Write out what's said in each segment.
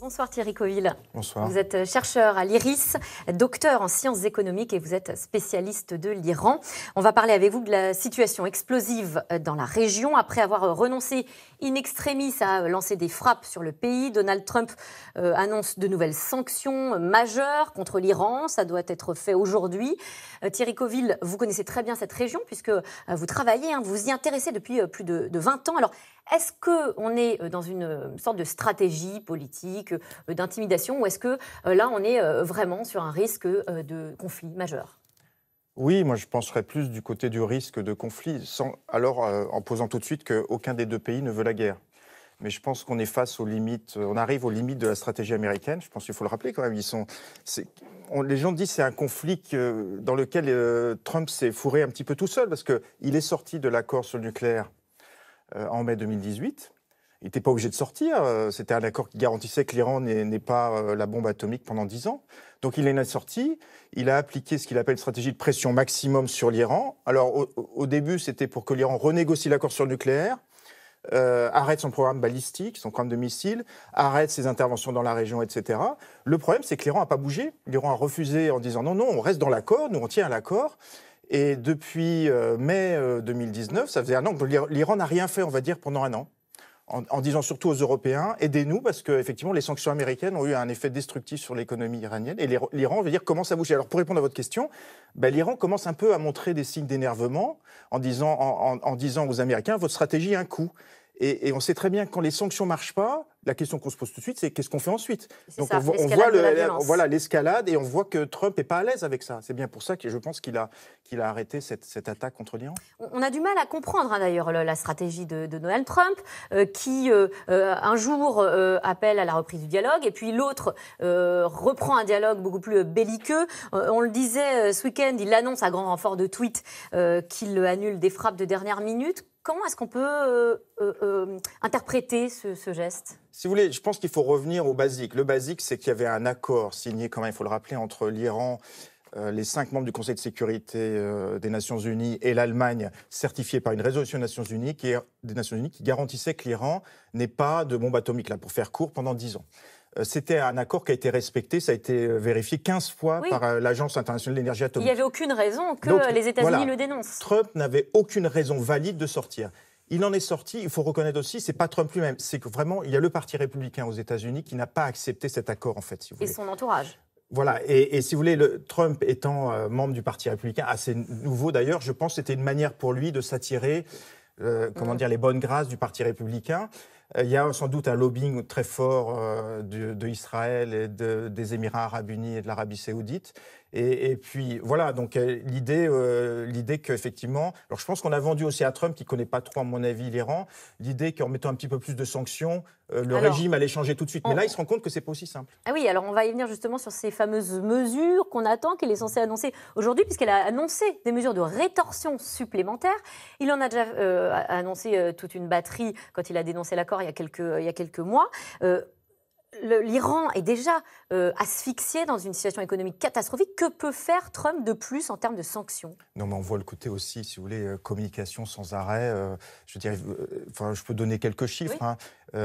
Bonsoir Thierry Coville. Bonsoir. Vous êtes chercheur à l'IRIS, docteur en sciences économiques et vous êtes spécialiste de l'Iran. On va parler avec vous de la situation explosive dans la région. Après avoir renoncé in extremis à lancer des frappes sur le pays, Donald Trump annonce de nouvelles sanctions majeures contre l'Iran. Ça doit être fait aujourd'hui. Thierry Coville, vous connaissez très bien cette région puisque vous travaillez, vous y intéressez depuis plus de 20 ans. Alors, est-ce qu'on est dans une sorte de stratégie politique, d'intimidation, ou est-ce que là, on est vraiment sur un risque de conflit majeur ? Oui, moi je penserais plus du côté du risque de conflit, en posant tout de suite qu'aucun des deux pays ne veut la guerre. Mais je pense qu'on est face aux limites, on arrive aux limites de la stratégie américaine. Je pense qu'il faut le rappeler quand même. Les gens disent que c'est un conflit dans lequel Trump s'est fourré un petit peu tout seul, parce qu'il est sorti de l'accord sur le nucléaire en mai 2018. Il n'était pas obligé de sortir. C'était un accord qui garantissait que l'Iran n'ait pas la bombe atomique pendant 10 ans. Donc il en est sorti. Il a appliqué ce qu'il appelle une stratégie de pression maximum sur l'Iran. Alors au début, c'était pour que l'Iran renégocie l'accord sur le nucléaire, arrête son programme balistique, son programme de missiles, arrête ses interventions dans la région, etc. Le problème, c'est que l'Iran n'a pas bougé. L'Iran a refusé en disant non, on reste dans l'accord, nous on tient à l'accord. Et depuis mai 2019, ça faisait un an que l'Iran n'a rien fait, on va dire, pendant un an, en disant surtout aux Européens, aidez-nous, parce qu'effectivement, les sanctions américaines ont eu un effet destructif sur l'économie iranienne. Et l'Iran, on va dire, commence à bouger. Alors, pour répondre à votre question, l'Iran commence un peu à montrer des signes d'énervement en disant aux Américains, votre stratégie a un coût. Et on sait très bien que quand les sanctions ne marchent pas, la question qu'on se pose tout de suite, c'est qu'est-ce qu'on fait ensuite ? Donc on voit l'escalade et on voit que Trump n'est pas à l'aise avec ça. C'est bien pour ça que je pense qu'il a arrêté cette attaque contre l'Iran. On a du mal à comprendre d'ailleurs la stratégie de Donald Trump, qui un jour appelle à la reprise du dialogue et puis l'autre reprend un dialogue beaucoup plus belliqueux. On le disait ce week-end, il annonce à grand renfort de tweets qu'il annule des frappes de dernière minute. Comment est-ce qu'on peut interpréter ce geste ? Si vous voulez, je pense qu'il faut revenir au basique. Le basique, c'est qu'il y avait un accord signé, quand même, il faut le rappeler, entre l'Iran, les 5 membres du Conseil de sécurité des Nations Unies et l'Allemagne, certifié par une résolution des Nations Unies qui garantissait que l'Iran n'ait pas de bombe atomique, là, pour faire court, pendant 10 ans. C'était un accord qui a été respecté, ça a été vérifié 15 fois par l'Agence internationale de l'énergie atomique. Il n'y avait aucune raison que les États-Unis le dénoncent. Trump n'avait aucune raison valide de sortir. Il en est sorti, il faut reconnaître aussi, c'est pas Trump lui-même, c'est que vraiment, il y a le Parti républicain aux États-Unis qui n'a pas accepté cet accord, en fait, si vous voulez. Et son entourage. Voilà, et si vous voulez, Trump étant membre du Parti républicain, assez nouveau d'ailleurs, je pense que c'était une manière pour lui de s'attirer, les bonnes grâces du Parti républicain. Il y a sans doute un lobbying très fort de Israël et des Émirats arabes unis et de l'Arabie saoudite. Et puis voilà, donc l'idée qu'effectivement, alors je pense qu'on a vendu aussi à Trump, qui ne connaît pas trop à mon avis l'Iran, l'idée qu'en mettant un petit peu plus de sanctions, régime allait changer tout de suite. Mais là, il se rend compte que c'est pas aussi simple. Ah oui, alors on va y venir justement sur ces fameuses mesures qu'on attend, qu'il est censé annoncer aujourd'hui, puisqu'elle a annoncé des mesures de rétorsion supplémentaires. Il en a déjà annoncé toute une batterie quand il a dénoncé l'accord il y a quelques mois. L'Iran est déjà asphyxié dans une situation économique catastrophique. Que peut faire Trump de plus en termes de sanctions ? Non, mais on voit le côté aussi, si vous voulez, communication sans arrêt. Je peux donner quelques chiffres. Oui.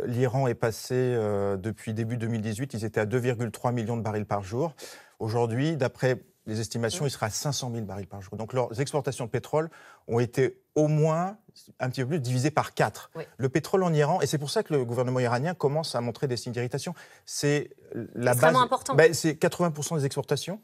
L'Iran est passé, depuis début 2018, ils étaient à 2,3 millions de barils par jour. Aujourd'hui, d'après les estimations, il sera à 500 000 barils par jour. Donc leurs exportations de pétrole ont été au moins un petit peu plus divisées par 4. Oui. Le pétrole en Iran, et c'est pour ça que le gouvernement iranien commence à montrer des signes d'irritation, c'est la base. Important. C'est 80% des exportations,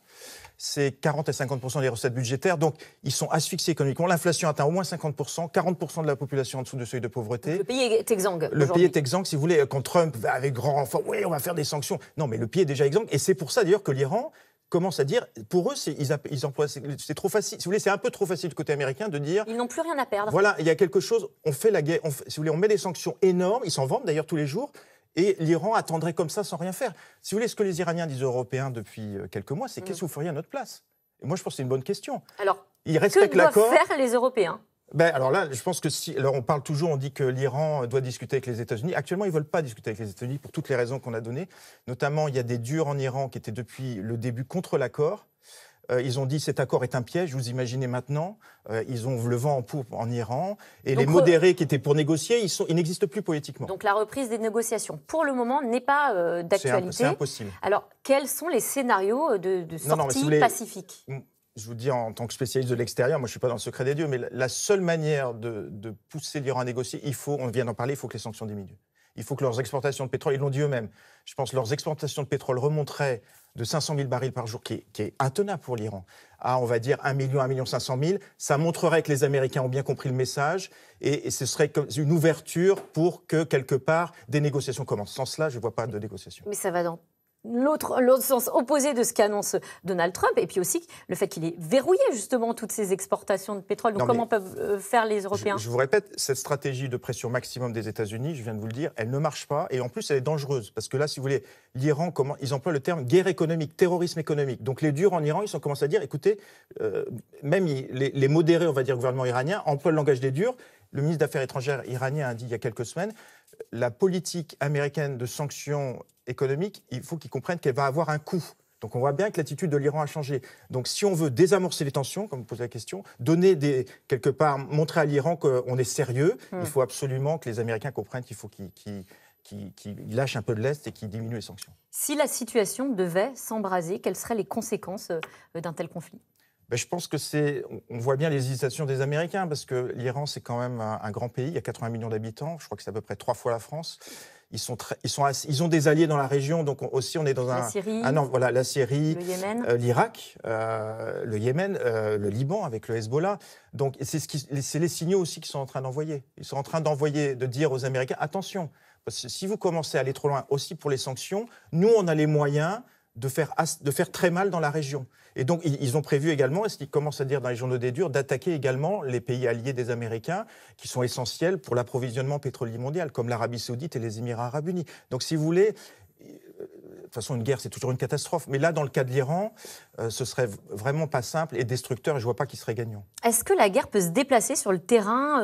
c'est 40 à 50% des recettes budgétaires. Donc ils sont asphyxiés économiquement. L'inflation atteint au moins 50%, 40% de la population en dessous du seuil de pauvreté. Donc, le pays est exsangue. Le pays est exsangue, si vous voulez, quand Trump va avec grand renfort, oui, on va faire des sanctions. Non, mais le pays est déjà exsangue, et c'est pour ça d'ailleurs que l'Iran commence à dire, pour eux, ils emploient, c'est trop facile. Si vous voulez, c'est un peu trop facile du côté américain de dire. Ils n'ont plus rien à perdre. Voilà, il y a quelque chose. On fait la guerre. Si vous voulez, on met des sanctions énormes. Ils s'en vantent d'ailleurs tous les jours. Et l'Iran attendrait comme ça sans rien faire. Si vous voulez, ce que les Iraniens disent aux Européens depuis quelques mois, c'est qu'est-ce que vous feriez à notre place ? Et moi, je pense que c'est une bonne question. Alors, ils respectent que doivent l'accord. faire les Européens ? Alors là, je pense que alors on parle toujours, on dit que l'Iran doit discuter avec les États-Unis. Actuellement, ils ne veulent pas discuter avec les États-Unis pour toutes les raisons qu'on a données. Notamment, il y a des durs en Iran qui étaient depuis le début contre l'accord. Ils ont dit cet accord est un piège, vous imaginez maintenant. Ils ont le vent en poupe en Iran. Et donc, les modérés qui étaient pour négocier, ils n'existent plus politiquement. Donc la reprise des négociations, pour le moment, n'est pas d'actualité. C'est impossible. Alors, quels sont les scénarios de sortie pacifique ? Je vous dis en tant que spécialiste de l'extérieur, moi je ne suis pas dans le secret des dieux, mais la seule manière de pousser l'Iran à négocier, on vient d'en parler, il faut que les sanctions diminuent. Il faut que leurs exportations de pétrole, ils l'ont dit eux-mêmes, je pense que leurs exportations de pétrole remonteraient de 500 000 barils par jour, qui est intenable pour l'Iran, à, on va dire, 1 million, 1 500 000. Ça montrerait que les Américains ont bien compris le message et ce serait comme une ouverture pour que, quelque part, des négociations commencent. Sans cela, je ne vois pas de négociation. Mais ça va dans l'autre sens opposé de ce qu'annonce Donald Trump, et puis aussi le fait qu'il ait verrouillé justement toutes ces exportations de pétrole. Donc comment peuvent faire les Européens ? Je vous répète, cette stratégie de pression maximum des États-Unis, je viens de vous le dire, elle ne marche pas, et en plus elle est dangereuse, parce que là, si vous voulez, l'Iran, ils emploient le terme guerre économique, terrorisme économique. Donc les durs en Iran, ils ont commencé à dire, écoutez, même les modérés, on va dire, gouvernement iranien, emploient le langage des durs. Le ministre des Affaires étrangères iranien a dit il y a quelques semaines, la politique américaine de sanctions économiques, il faut qu'ils comprennent qu'elle va avoir un coût. Donc on voit bien que l'attitude de l'Iran a changé. Donc si on veut désamorcer les tensions, comme vous posez la question, quelque part, montrer à l'Iran qu'on est sérieux, il faut absolument que les Américains comprennent qu'il faut qu'ils lâchent un peu de l'Est et qu'ils diminuent les sanctions. Si la situation devait s'embraser, quelles seraient les conséquences d'un tel conflit ? Je pense que on voit bien les hésitations des Américains, parce que l'Iran, c'est quand même un grand pays, il y a 80 millions d'habitants, je crois que c'est à peu près 3 fois la France. Ils ont des alliés dans la région, donc aussi on est dans la Syrie, la Syrie, le Yémen, l'Irak, le Yémen, le Liban avec le Hezbollah. Donc c'est les signaux aussi qu'ils sont en train d'envoyer. Ils sont en train de dire aux Américains, attention, parce que si vous commencez à aller trop loin aussi pour les sanctions, nous on a les moyens de faire très mal dans la région. Et donc, ils ont prévu également, et ce qu'ils commencent à dire dans les journaux des durs, d'attaquer également les pays alliés des Américains, qui sont essentiels pour l'approvisionnement pétrolier mondial, comme l'Arabie Saoudite et les Émirats Arabes Unis. Donc, si vous voulez, de toute façon, une guerre, c'est toujours une catastrophe. Mais là, dans le cas de l'Iran, ce serait vraiment pas simple et destructeur, et je ne vois pas qui serait gagnant. Est-ce que la guerre peut se déplacer sur le terrain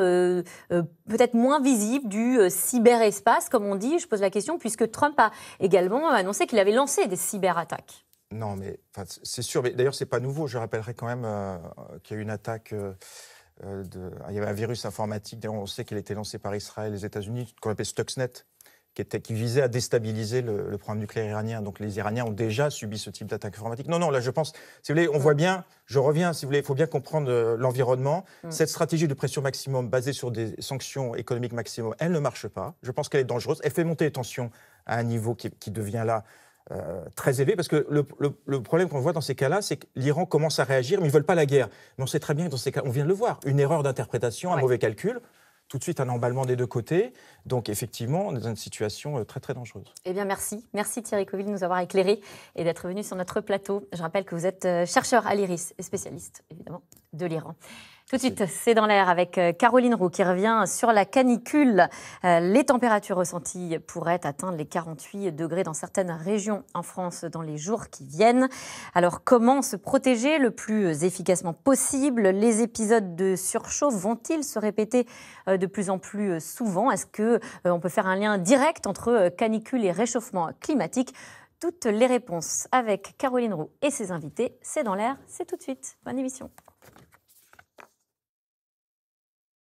peut-être moins visible du cyberespace, comme on dit ? Je pose la question, puisque Trump a également annoncé qu'il avait lancé des cyberattaques. Non, mais c'est sûr. Mais d'ailleurs, c'est pas nouveau. Je rappellerai quand même qu'il y a eu une attaque. Il y avait un virus informatique. On sait qu'il a été lancé par Israël et les États-Unis, qu'on appelait Stuxnet, qui visait à déstabiliser le programme nucléaire iranien. Donc les Iraniens ont déjà subi ce type d'attaque informatique. Non, là, je pense, si vous voulez, on voit bien. Je reviens, si vous voulez, il faut bien comprendre l'environnement. Cette stratégie de pression maximum basée sur des sanctions économiques maximum, elle ne marche pas. Je pense qu'elle est dangereuse. Elle fait monter les tensions à un niveau qui devient là très élevé, parce que le problème qu'on voit dans ces cas-là, c'est que l'Iran commence à réagir, mais ils ne veulent pas la guerre. Mais on sait très bien que dans ces cas, on vient de le voir, une erreur d'interprétation, un mauvais calcul, tout de suite un emballement des deux côtés. Donc effectivement, on est dans une situation très très dangereuse. Eh bien merci. Merci Thierry Coville de nous avoir éclairés et d'être venu sur notre plateau. Je rappelle que vous êtes chercheur à l'IRIS et spécialiste évidemment de l'Iran. Tout de suite, c'est dans l'air avec Caroline Roux qui revient sur la canicule. Les températures ressenties pourraient atteindre les 48 degrés dans certaines régions en France dans les jours qui viennent. Alors, comment se protéger le plus efficacement possible ? Les épisodes de surchauffe vont-ils se répéter de plus en plus souvent ? Est-ce qu'on peut faire un lien direct entre canicule et réchauffement climatique ? Toutes les réponses avec Caroline Roux et ses invités. C'est dans l'air, c'est tout de suite. Bonne émission.